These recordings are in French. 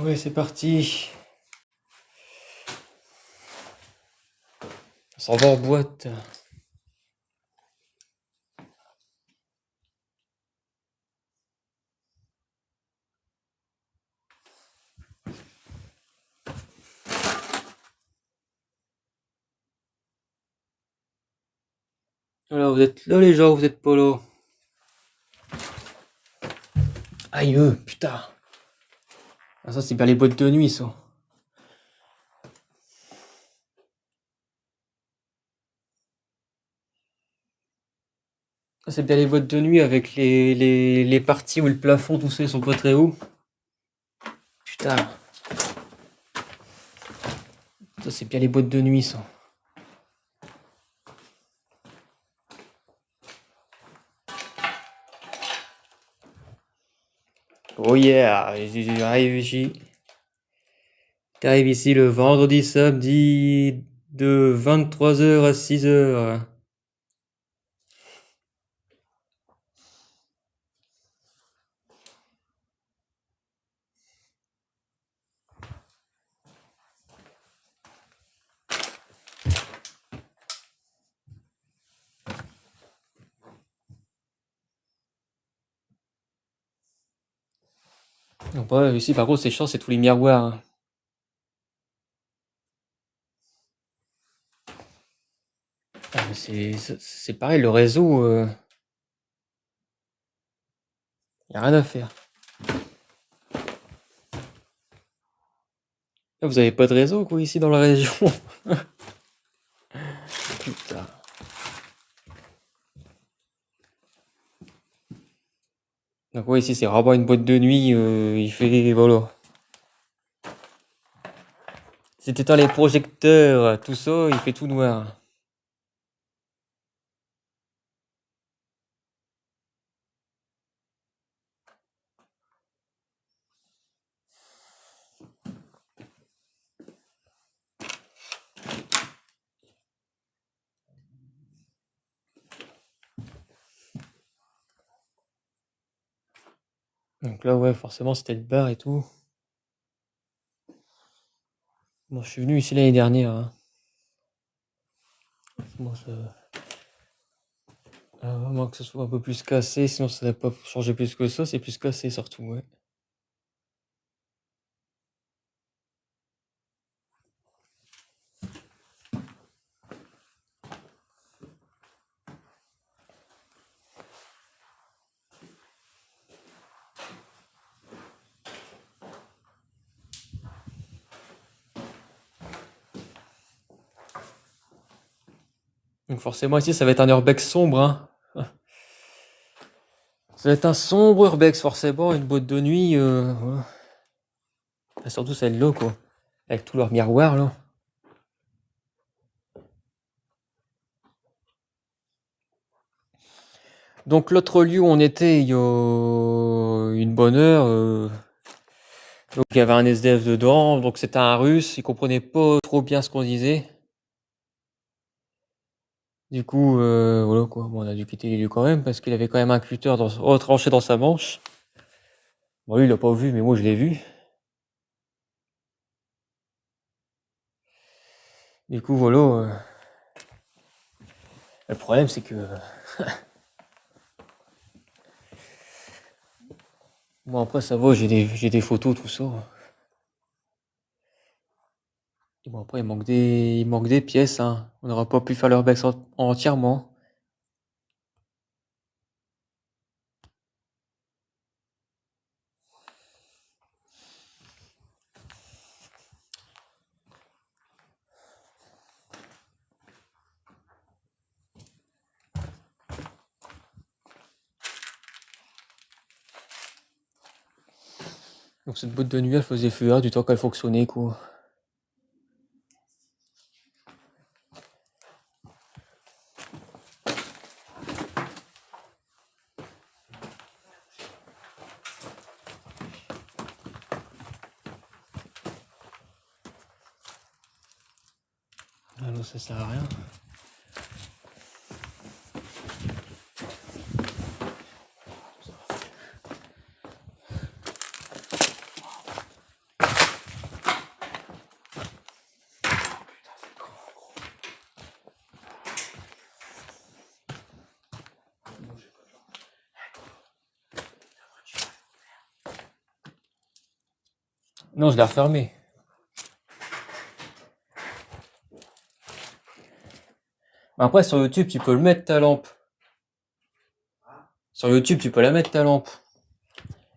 Ouais, c'est parti. On s'en va en boîte. Alors, vous êtes là, les gens, vous êtes pas là. Aïe, putain. Ah, ça, c'est bien les boîtes de nuit, ça. Ça, c'est bien les boîtes de nuit avec les parties où le plafond, tout ça, ils sont pas très hauts. Putain. Ça, c'est bien les boîtes de nuit, ça. Oh yeah, j'arrive ici. T'arrives ici le vendredi, samedi, de 23h à 6h. Non, pas ici, par contre, c'est chiant, c'est tous les miroirs. Hein. Ah, mais c'est pareil, le réseau, y a rien à faire. Ah, vous avez pas de réseau, quoi, ici dans la région. Putain. Donc ouais, ici c'est vraiment une boîte de nuit, il fait... Voilà. Si t'éteins les projecteurs, tout ça, il fait tout noir. Donc là, ouais, forcément, c'était le bar et tout. Bon, je suis venu ici l'année dernière. Hein. Bon, ça... À moins que ce soit un peu plus cassé, sinon ça n'a pas changé plus que ça, c'est plus cassé surtout, ouais. Donc forcément ici ça va être un urbex sombre, hein. Ça va être un sombre urbex forcément, une boîte de nuit, voilà. Et surtout celle-là, quoi. Avec tous leurs miroirs, là. Donc l'autre lieu où on était il y a une bonne heure, donc il y avait un SDF dedans, donc c'était un russe, il comprenait pas trop bien ce qu'on disait. Du coup, voilà quoi, bon, on a dû quitter les lieux quand même, parce qu'il avait quand même un cutter retranché dans sa manche. Bon lui il l'a pas vu, mais moi je l'ai vu. Du coup voilà, le problème c'est que... Bon après ça va, j'ai des photos, tout ça. Et bon après il manque des pièces, hein. On n'aura pas pu faire l'urbex entièrement. Donc cette boîte de nuit elle faisait feu du temps qu'elle fonctionnait quoi. Alors ça sert à rien. Non, je l'ai refermé. Après, sur YouTube, tu peux le mettre ta lampe. Sur YouTube, tu peux la mettre ta lampe.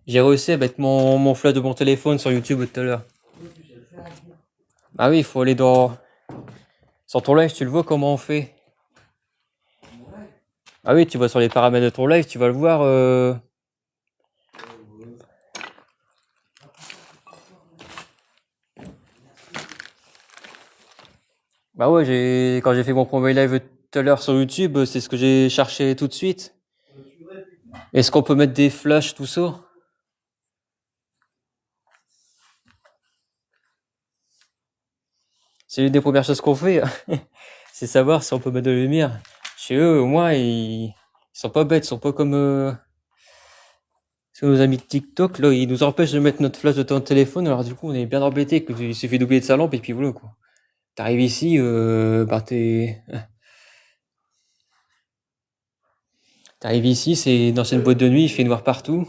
J'ai réussi à mettre mon flash de mon téléphone sur YouTube tout à l'heure. Ah oui, il faut aller dans... Sur ton live, tu le vois comment on fait. Ah oui, tu vas sur les paramètres de ton live, tu vas le voir. Bah ouais, quand j'ai fait mon premier live tout à l'heure sur YouTube, c'est ce que j'ai cherché tout de suite. Est-ce qu'on peut mettre des flashs, tout ça? C'est une des premières choses qu'on fait. C'est savoir si on peut mettre de la lumière. Chez eux, au moins, ils sont pas bêtes, ils sont pas comme nos amis de TikTok. Là, ils nous empêchent de mettre notre flash de ton téléphone. Alors du coup, on est bien embêtés. Il suffit d'oublier de sa lampe et puis voilà quoi. T'arrives ici, T'arrives ici, c'est dans une boîte de nuit, il fait noir partout.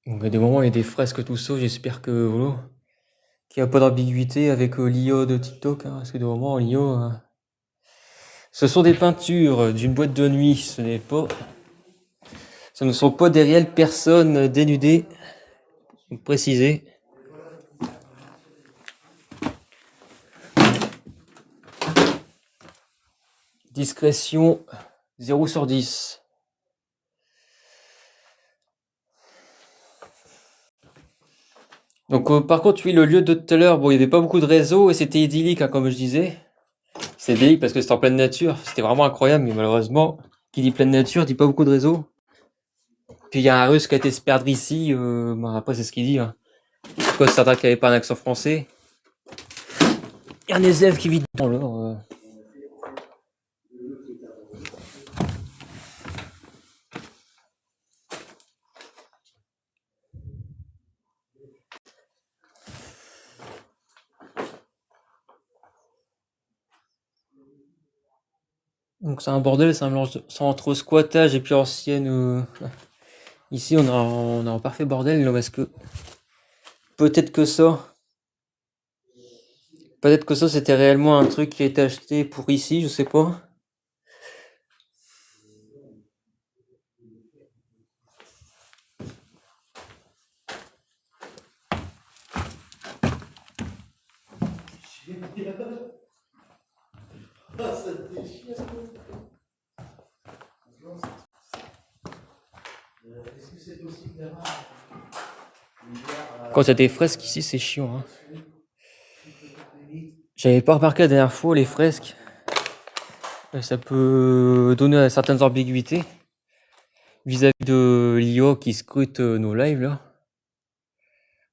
Donc, à des moments, il y a des fresques, tout ça. J'espère que voilà, qu'il n'y a pas d'ambiguïté avec l'IO de TikTok. Hein, parce que des moments, l'IO, ce sont des peintures d'une boîte de nuit. Ce ne sont pas des réelles personnes dénudées. Faut préciser. Discrétion 0 sur 10. Donc par contre, oui, le lieu de tout à l'heure, bon, il n'y avait pas beaucoup de réseau et c'était idyllique, hein, comme je disais. C'est idyllique parce que c'était en pleine nature. C'était vraiment incroyable, mais malheureusement, qui dit pleine nature, dit pas beaucoup de réseau. Puis il y a un Russe qui a été se perdre ici. Bon, après, c'est ce qu'il dit. Hein. Pourquoi certains qui n'avaient pas un accent français. Il y a un SDF qui vit dans l'or. Donc c'est un bordel, c'est un mélange entre squattage et puis ancienne. Ici, on a un parfait bordel, là, parce que peut-être que ça. Peut-être que ça, c'était réellement un truc qui a été acheté pour ici, je sais pas. Quand il y a des fresques ici, c'est chiant. Hein. J'avais pas remarqué la dernière fois les fresques. Ça peut donner certaines ambiguïtés vis-à-vis de l'IO qui scrute nos lives là.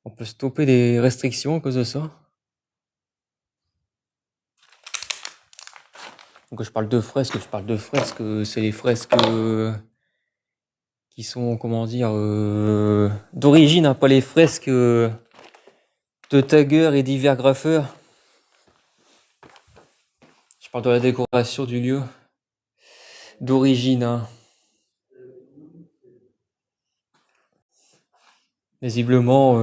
On peut stopper des restrictions à cause de ça. Donc je parle de fresques, c'est les fresques qui sont, comment dire, d'origine, hein, pas les fresques de taggeurs et divers graffeurs. Je parle de la décoration du lieu. D'origine, hein. Visiblement,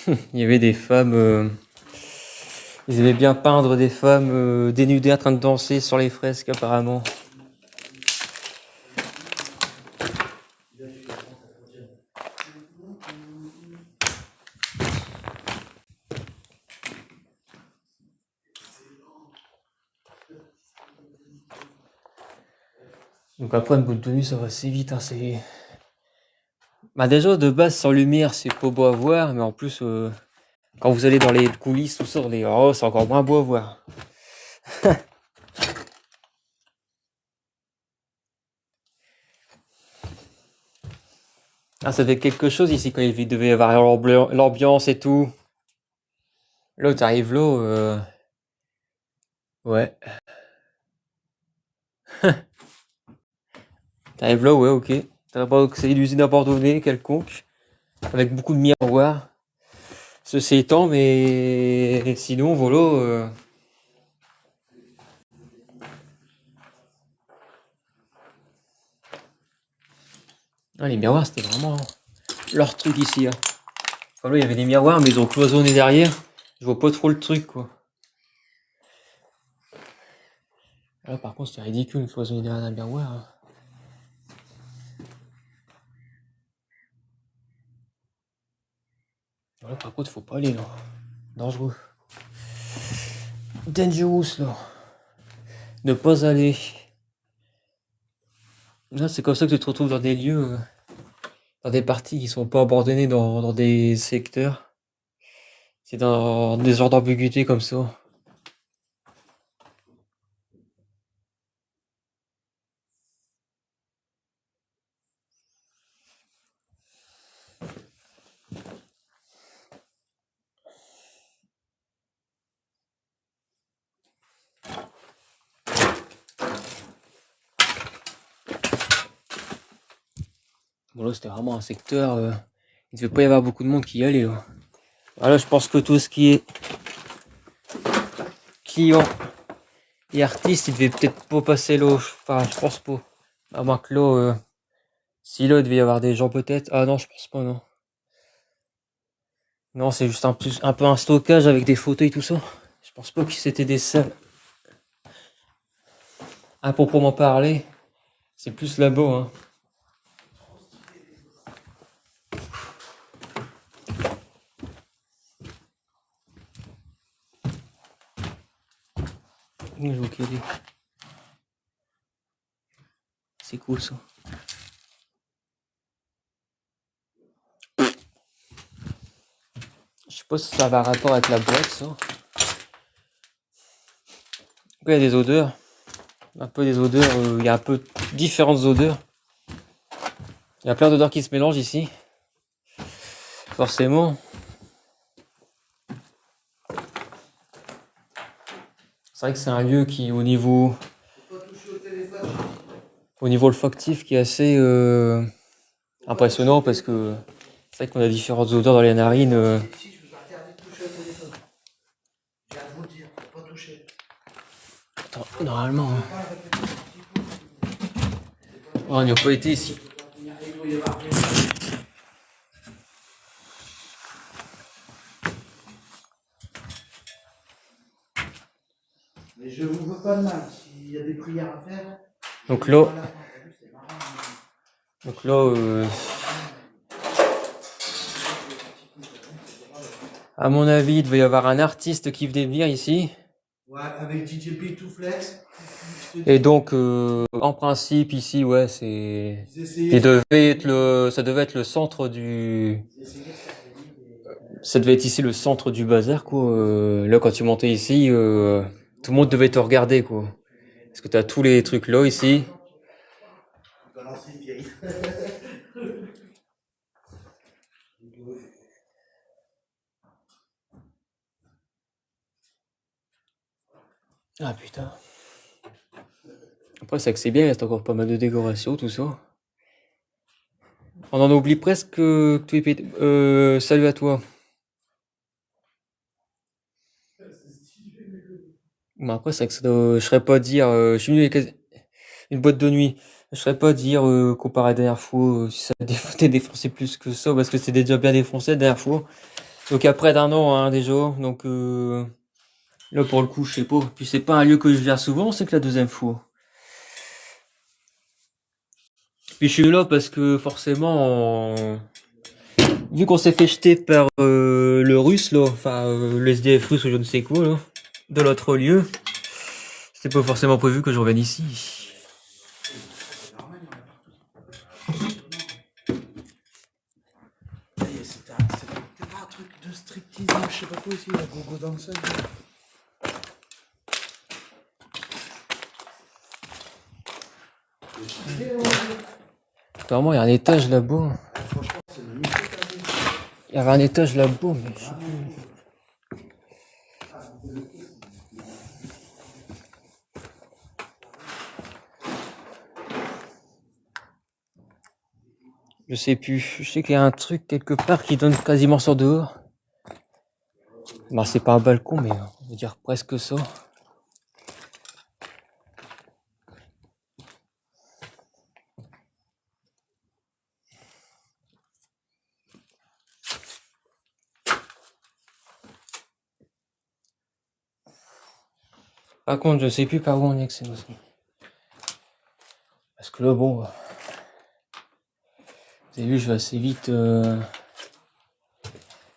il y avait des femmes... ils aimaient bien peindre des femmes dénudées en train de danser sur les fresques, apparemment. Donc après, une boîte de nuit, ça va assez vite. Hein, c'est... Bah déjà, de base, sans lumière, c'est pas beau à voir, mais en plus, quand vous allez dans les coulisses, tout ça, oh, c'est encore moins beau à voir. Ah, ça fait quelque chose ici quand il devait y avoir l'ambiance et tout. Là, t'arrives là, ouais. T'arrives là, ouais, ok. T'as pas que c'est une usine abandonnée quelconque, avec beaucoup de miroirs. Ceci étant, mais sinon, voilà. Ah, les miroirs, c'était vraiment leur truc ici. Hein. Enfin, là, il y avait des miroirs, mais ils ont cloisonné derrière. Je vois pas trop le truc, quoi. Là, par contre, c'était ridicule, cloisonner derrière un miroir. Hein. Là, par contre, faut pas aller, là. Dangereux. Dangerous, là. Ne pas aller. Là, c'est comme ça que tu te retrouves dans des lieux, dans des parties qui sont pas abandonnées dans des secteurs. C'est dans des ordres d'ambiguïté comme ça. Bon, là, c'était vraiment un secteur. Il devait pas y avoir beaucoup de monde qui y allait, là. Voilà, je pense que tout ce qui est client et artiste, il devait peut-être pas passer là. Enfin, je pense pas. À moins que là, si là, il devait y avoir des gens peut-être. Ah non, je pense pas, non. Non, c'est juste un peu un stockage avec des fauteuils et tout ça. Je pense pas que c'était des salles. À proprement parler, c'est plus là-bas, hein. Ok, c'est cool ça. Je sais pas si ça avait un rapport avec la boîte, ça. Il y a des odeurs. Un peu des odeurs. Il y a un peu différentes odeurs. Il y a plein d'odeurs qui se mélangent ici. Forcément. C'est vrai que c'est un lieu qui, au niveau olfactif, qui est assez impressionnant parce que c'est vrai qu'on a différentes odeurs dans les narines. Ici, je vous interdis de toucher au téléphone. Je viens de vous le dire, faut pas toucher. Attends, normalement. Hein. Oh, on n'y a pas été ici. Mais je vous veux pas de mal. S'il y a des prières à faire. Donc là. À mon avis, il devait y avoir un artiste qui venait venir ici. Ouais, avec DJ P2Flex. Et donc, en principe, ici, ouais, c'est. Ça devait être le centre du. Ça devait être ici le centre du bazar, quoi. Là, quand tu montais ici, tout le monde devait te regarder, quoi. Parce que t'as tous les trucs là, ici. Ah putain. Après, c'est que c'est bien, il reste encore pas mal de décorations, tout ça. On en oublie presque que tout est pété. Salut à toi. Mais après, c'est que ça doit... Je serais pas dire... je suis venu avec une boîte de nuit. Je serais pas dire, comparé à la dernière fois, si ça a défoncé plus que ça, parce que c'était déjà bien défoncé la dernière fois. Donc après d'un an, hein, déjà. Donc là, pour le coup, je sais pas. Puis c'est pas un lieu que je viens souvent, c'est que la deuxième fois. Puis je suis là parce que forcément, vu qu'on s'est fait jeter par le russe, là, enfin le SDF russe ou je ne sais quoi, là, de l'autre lieu, c'était pas forcément prévu que je revienne ici. C'était pas un truc de striptease, je sais pas quoi ici, la gogo dans le sol. Apparemment, il y a un étage là-bas. Il y avait un étage là-bas, mais je sais plus. Je sais plus. Je sais qu'il y a un truc quelque part qui donne quasiment sur dehors. Bah, c'est pas un balcon, mais on va dire presque ça. Par contre, je sais plus par où on est que c'est aussi. Parce que là, bon, vous avez vu, je vais assez vite. Je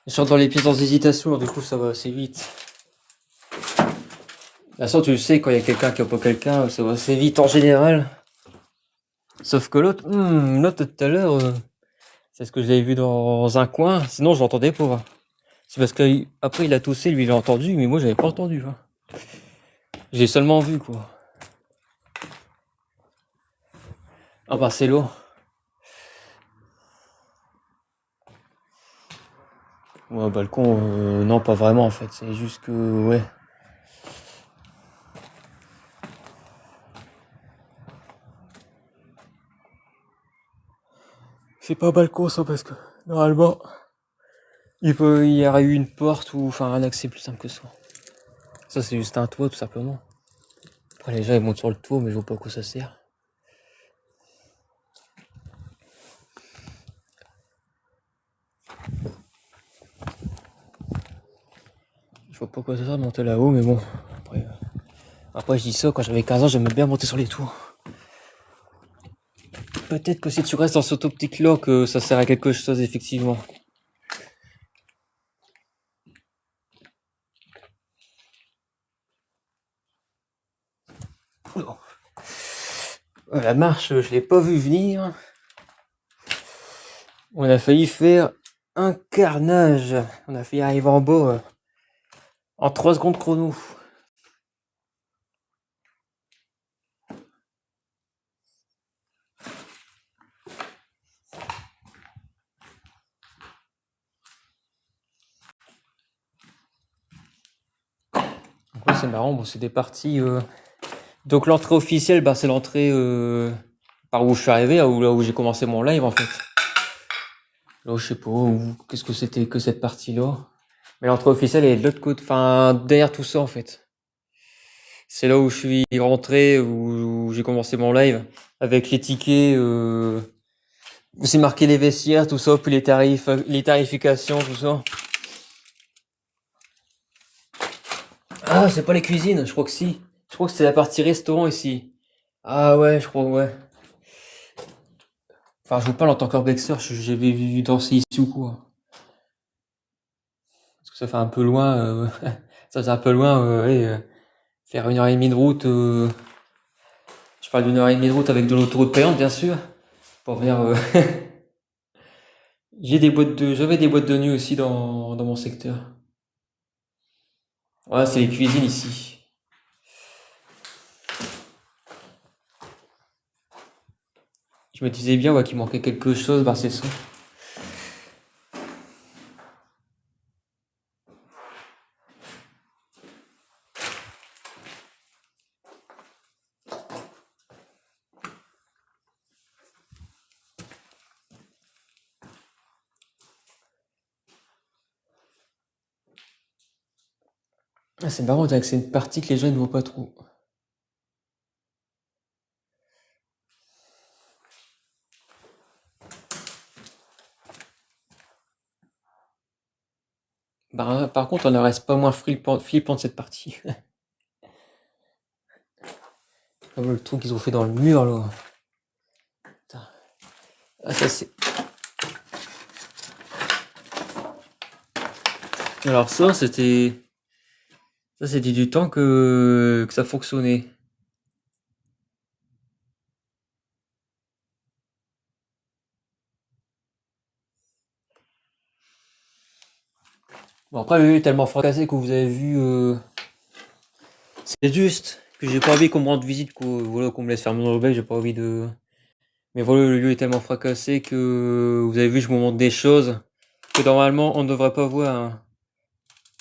sors dans les pièces d'hésitation, du coup, ça va assez vite. De toute façon, tu le sais, quand il y a quelqu'un qui n'a pas quelqu'un, ça va assez vite en général. Sauf que l'autre tout à l'heure, c'est ce que je l'avais vu dans un coin, sinon je l'entendais pas. C'est parce qu'après il a toussé, lui il a entendu, mais moi j'avais pas entendu. J'ai seulement vu quoi. Ah bah c'est l'eau. Ouais, balcon, non pas vraiment en fait, c'est juste que ouais. C'est pas balcon ça parce que normalement il y aurait eu une porte ou enfin un accès plus simple que ça. Ça c'est juste un toit tout simplement. Après les gens ils montent sur le toit mais je vois pas à quoi ça sert. Je vois pas à quoi ça sert de monter là-haut mais bon. Après je dis ça, quand j'avais 15 ans j'aimais bien monter sur les toits. Peut-être que si tu restes dans cette optique-là que ça sert à quelque chose effectivement. La marche, je l'ai pas vu venir. On a failli faire un carnage. On a failli arriver en bas en 3 secondes chrono. Donc ouais, c'est marrant, bon, c'est des parties. Donc l'entrée officielle, bah, c'est l'entrée par où je suis arrivé, là où j'ai commencé mon live en fait. Là, je sais pas qu'est-ce que c'était que cette partie-là. Mais l'entrée officielle est de l'autre côté, enfin derrière tout ça en fait. C'est là où je suis rentré, où j'ai commencé mon live avec les tickets. Où c'est marqué les vestiaires, tout ça, puis les tarifs, les tarifications, tout ça. Ah, c'est pas les cuisines, je crois que si. Je crois que c'est la partie restaurant ici. Ah ouais, je crois, ouais. Enfin, je vous parle en tant qu'urbexer, j'avais vu danser ici ou quoi. Parce que ça fait un peu loin, ça fait un peu loin, ouais, faire 1h30 de route, je parle d'1h30 de route avec de l'autoroute payante, bien sûr. Pour venir, j'avais des boîtes de nuit aussi dans mon secteur. Ouais, c'est les cuisines ici. Je me disais bien, ouais, qu'il manquait quelque chose, bah c'est ça. Ah, c'est marrant, que c'est une partie que les gens ne voient pas trop. Bah, par contre, on ne reste pas moins flippant de cette partie. Comme le truc qu'ils ont fait dans le mur, là. Putain. Ah, ça, c'est... Alors ça, c'était... Ça, c'était du temps que ça fonctionnait. Bon, après, lui, tellement fracassé que vous avez vu... C'est juste que j'ai pas envie qu'on me rende visite, voilà, qu'on me laisse faire mon bec, j'ai pas envie de... Mais voilà, le lieu est tellement fracassé que vous avez vu, je vous montre des choses que normalement on ne devrait pas voir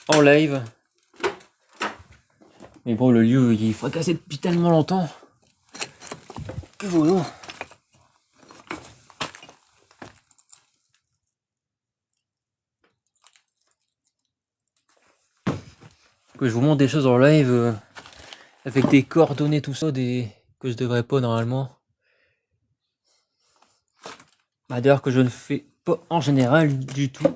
en live. Mais bon, le lieu il est fracassé depuis tellement longtemps que voilà. Que je vous montre des choses en live avec des coordonnées, tout ça, que je devrais pas normalement. Bah, d'ailleurs que je ne fais pas en général du tout.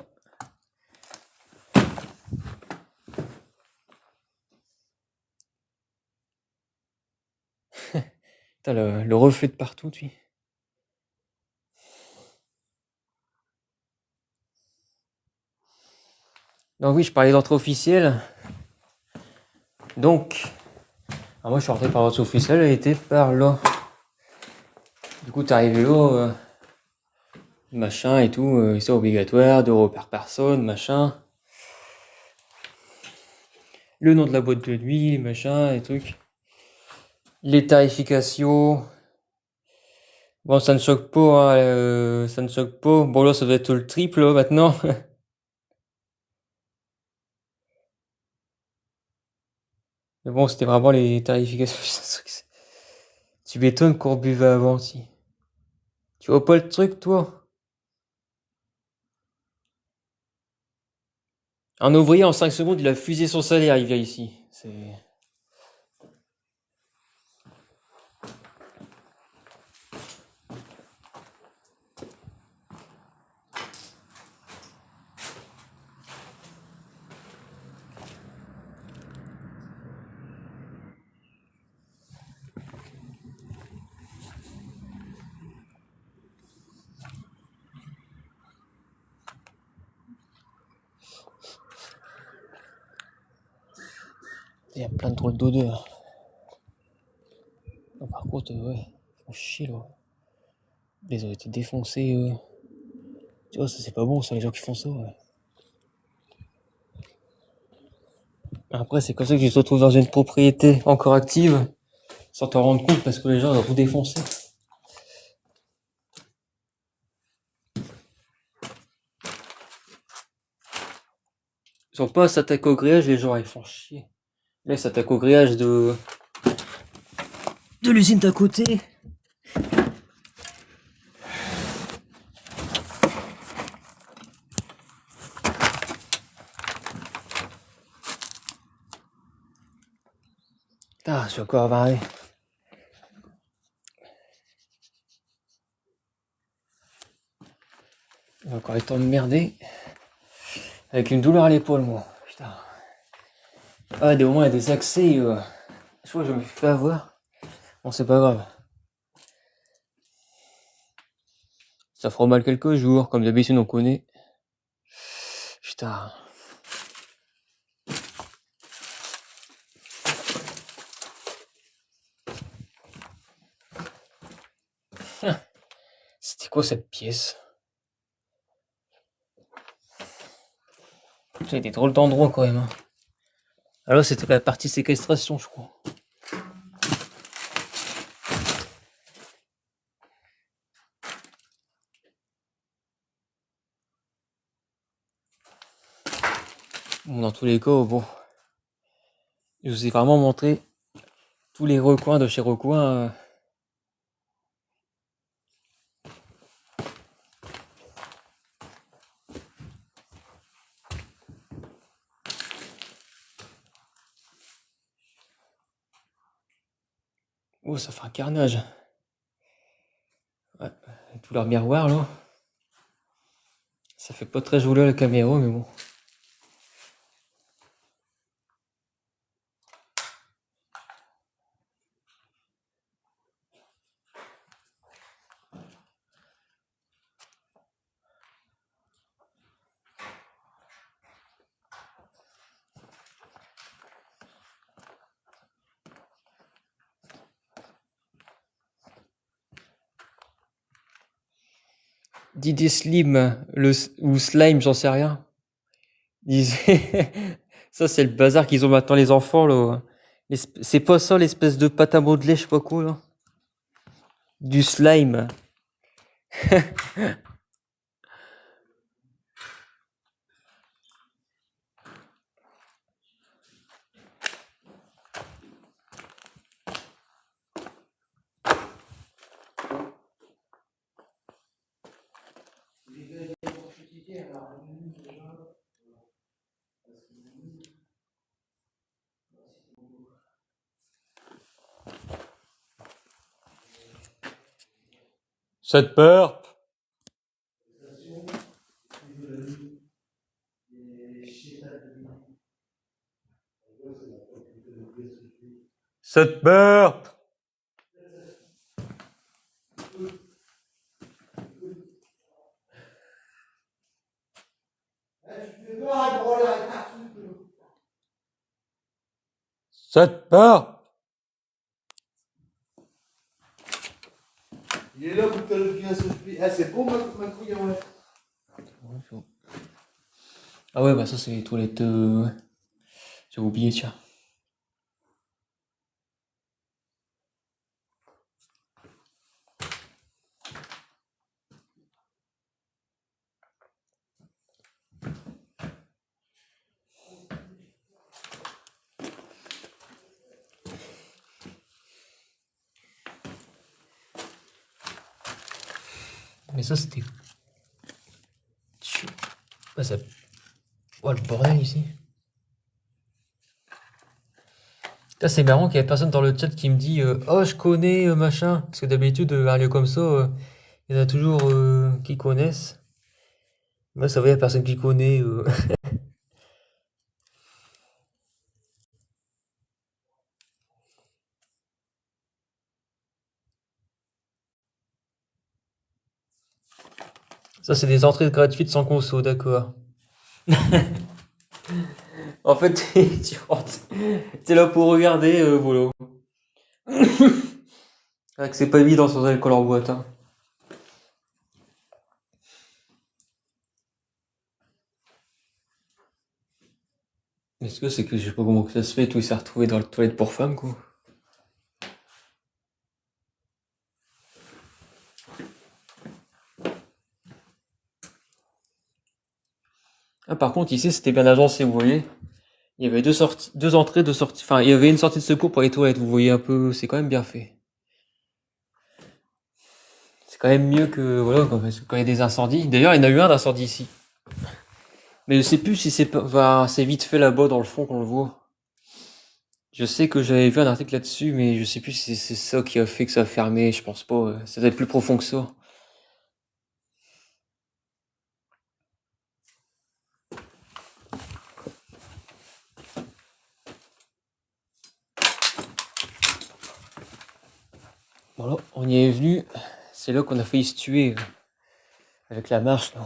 Putain, le reflet de partout, tu vois. Donc oui, je parlais d'entrée officielle. Donc, alors moi je suis rentré par l'entrée officielle, elle était par là. Du coup, t'es arrivé là, machin et tout, c'est obligatoire, 2 € par personne, machin. Le nom de la boîte de nuit, machin, et trucs. Les tarifications. Bon, ça ne choque pas, hein, ça ne choque pas. Bon, là, ça doit être le triple, là, maintenant. Mais bon, c'était vraiment les tarifications. Tu m'étonnes qu'on buvait avant, si. Tu vois pas le truc, toi? Un ouvrier, en 5 secondes, il a fusé son salaire, il vient ici. C'est... Il y a plein de drôles d'odeurs. Oh, par contre, ouais, faut chier, là. Ils ont été défoncés. Tu vois, ça c'est pas bon, ça, les gens qui font ça, ouais. Après, c'est comme ça que tu te retrouves dans une propriété encore active, sans t'en rendre compte, parce que les gens ont tout défoncé. Ils sont pas à s'attaquer au grillage, les gens, ils font chier. Là, ils s'attaquent au grillage de l'usine d'à côté. Ah, je suis encore avaré. Il va encore être temps de merder. Avec une douleur à l'épaule, moi. Putain. Ah, des moments, il y a des accès. Je crois que je me fais avoir. Bon, c'est pas grave. Ça fera mal quelques jours, comme d'habitude, on connaît. Putain. C'était quoi cette pièce? J'ai des drôles d'endroits quand même. Hein. Alors c'était la partie séquestration, je crois. Bon, dans tous les cas, bon. Je vous ai vraiment montré tous les recoins de chez Recoins. Oh, ça fait un carnage. Ouais, avec tout leur miroir là. Ça fait pas très joli à la caméra, mais bon. Didier Slim, ou Slime, j'en sais rien. Disait, ça c'est le bazar qu'ils ont maintenant les enfants là. C'est pas ça l'espèce de pâte à modeler, je sais pas quoi là. Du slime. Cette peur. Cette peur. fais pas un branleur avec un truc. Ça te part? Il est là où t'as le pied à ce pied. Ah, c'est beau ma couille, ouais. Ah ouais, bah ça c'est les toilettes. J'ai oublié, tiens. Mais ça c'était. Ah, ça... Oh le bordel ici. Là c'est marrant qu'il y ait personne dans le chat qui me dit oh je connais machin. Parce que d'habitude un lieu comme ça, il y en a toujours qui connaissent. Moi ça va, il y a personne qui connaît. Ça c'est des entrées gratuites sans conso, d'accord. En fait, tu rentres. T'es là pour regarder, voilà. C'est vrai que c'est pas évident sans alcool en boîte, hein. Est-ce que c'est que je sais pas comment que ça se fait, tout il s'est retrouvé dans la toilette pour femmes, quoi. Ah, par contre, ici, c'était bien agencé, vous voyez. Il y avait deux sorties, deux entrées, deux sorties. Enfin, il y avait une sortie de secours pour les toilettes, vous voyez un peu. C'est quand même bien fait. C'est quand même mieux que, voilà, parce que quand il y a des incendies. D'ailleurs, il y en a eu un d'incendie ici. Mais je sais plus si c'est enfin, c'est vite fait là-bas dans le fond qu'on le voit. Je sais que j'avais vu un article là-dessus, mais je sais plus si c'est ça qui a fait que ça a fermé. Je pense pas. Ça doit être plus profond que ça. Voilà, on y est venu. C'est là qu'on a failli se tuer avec la marche, là.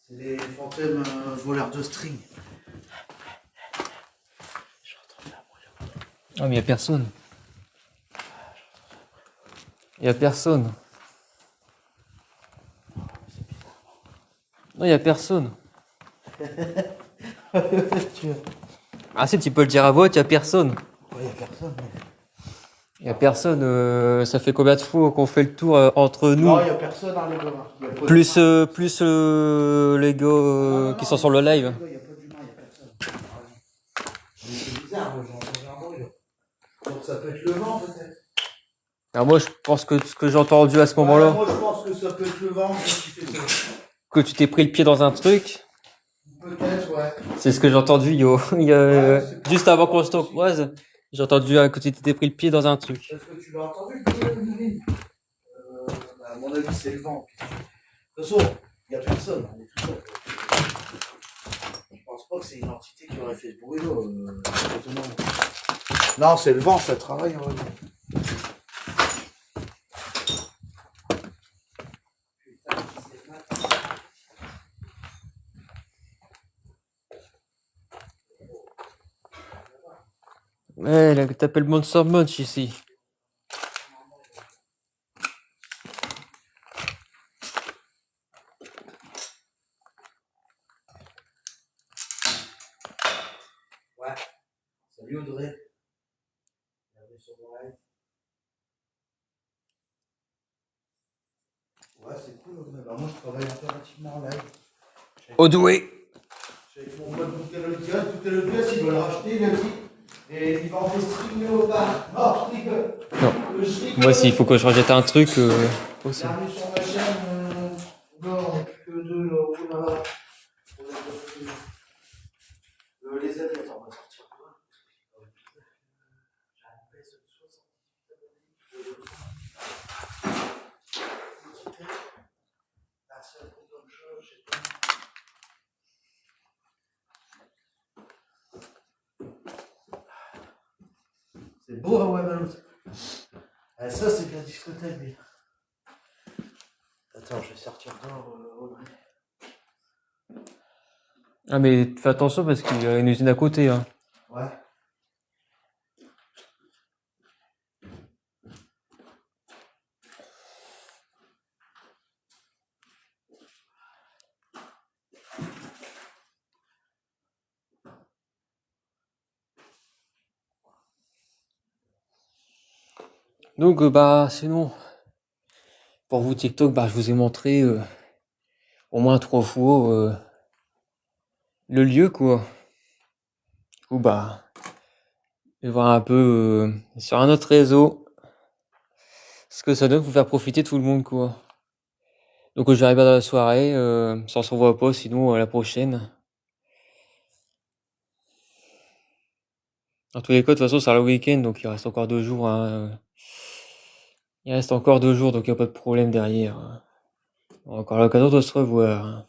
C'est les fantômes voleurs de string. Ah, mais y a personne. Y a personne. Non, y a personne. Ah si, tu peux le dire à voix, y a personne. Ouais, y a personne. Y a personne. Ça fait combien de fois qu'on fait le tour entre nous? Non, y a personne dans les communs. Plus les gars qui sont sur le live. Y a pas d'humain, y a personne. Mais c'est bizarre, j'ai entendu un bruit. Donc ça peut être le vent peut-être. Alors moi, je pense que ce que j'ai entendu à ce Ouais, moment-là, moi je pense que ça peut être le vent qui fait ça. que tu t'es pris le pied dans un truc. Peut-être, ouais. C'est ce que j'ai entendu, yo. Ouais, c'est Juste avant qu'on se croise, j'ai entendu que tu t'étais pris le pied dans un truc. Est-ce que tu l'as entendu, à mon avis, c'est le vent. De toute façon, il n'y a personne, on est tout seul. Je pense pas que c'est une entité qui aurait fait ce bruit-là. Non, c'est le vent, ça travaille. Ouais. Ouais, là, t'appelles Monster Munch ici. Ouais. Salut Audrey. Bienvenue sur mon live. Ouais, c'est cool Audrey. Bah, moi, je travaille impérativement en live. Audoué. Avec mon pote Boutelopias, il va le racheter, il a dit. Et il va en faire streamer au bar. Non, je rigole. Non. Moi, s'il faut que je rejette un truc, aussi. Bienvenue sur ma chaîne. Non, on n'est plus que deux là. Oh là là. Les amis, attends, on va sortir quoi? J'ai un PS de 70. La seule chose, je sais pas. C'est beau, hein, ouais, Maloute. Ah, ça, c'est bien discothèque, lui. Attends, je vais sortir dehors, Audrey. Ah, mais fais attention parce qu'il y a une usine à côté, hein. Ouais. Donc, bah, sinon, pour vous TikTok, bah, je vous ai montré au moins 3 fois le lieu, quoi. Du coup, bah, je vais voir un peu sur un autre réseau ce que ça donne pour faire profiter tout le monde, quoi. Donc, je vais arriver dans la soirée, si on se revoit pas, sinon à la prochaine. En tous les cas, de toute façon, c'est le week-end, donc il reste encore 2 jours, hein. Il reste encore 2 jours, donc il n'y a pas de problème derrière. On aura encore l'occasion de se revoir.